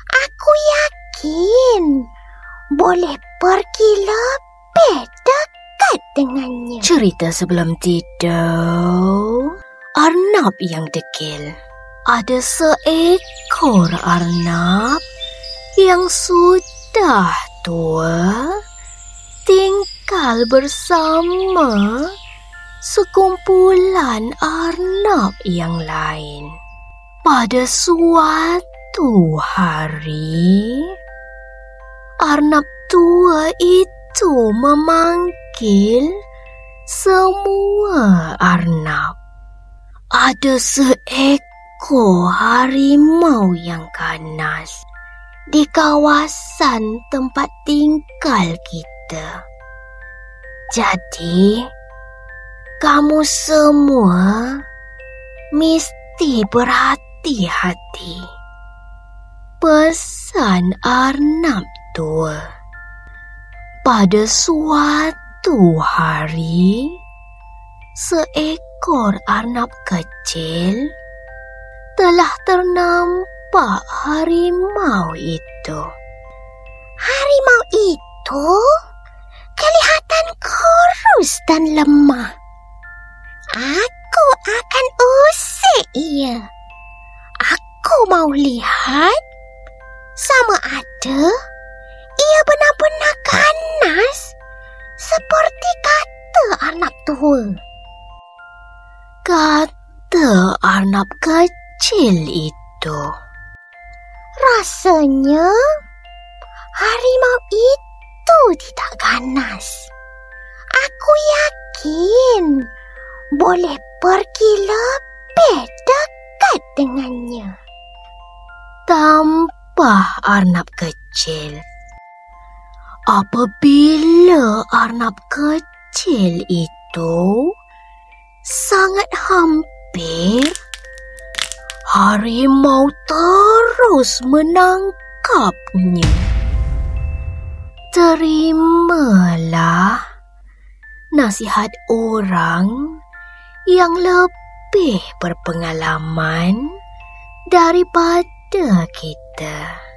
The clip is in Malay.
Aku yakin boleh pergi lebih dekat dengannya. Cerita sebelum tidur. Arnab yang degil. Ada seekor arnab yang sudah tua tinggal bersama sekumpulan arnab yang lain. Pada suatu hari, arnab tua itu memanggil semua arnab. Ada seekor harimau yang ganas di kawasan tempat tinggal kita. Jadi, kamu semua mesti berhati-hati. Pesan arnab tua. Pada suatu hari, seekor arnab kecil telah ternampak harimau itu. Harimau itu kelihatan kurus dan lemah. Aku akan usik ia. Aku mau lihat sama ada ia benar-benar ganas seperti kata arnab tua. Kata arnab kecil itu. Rasanya harimau itu tidak ganas. Aku yakin boleh pergi lebih dekat dengannya. Tambah arnab kecil. Apabila arnab kecil itu sangat hampir, harimau terus menangkapnya. Terimalah nasihat orang yang lebih berpengalaman daripada kita.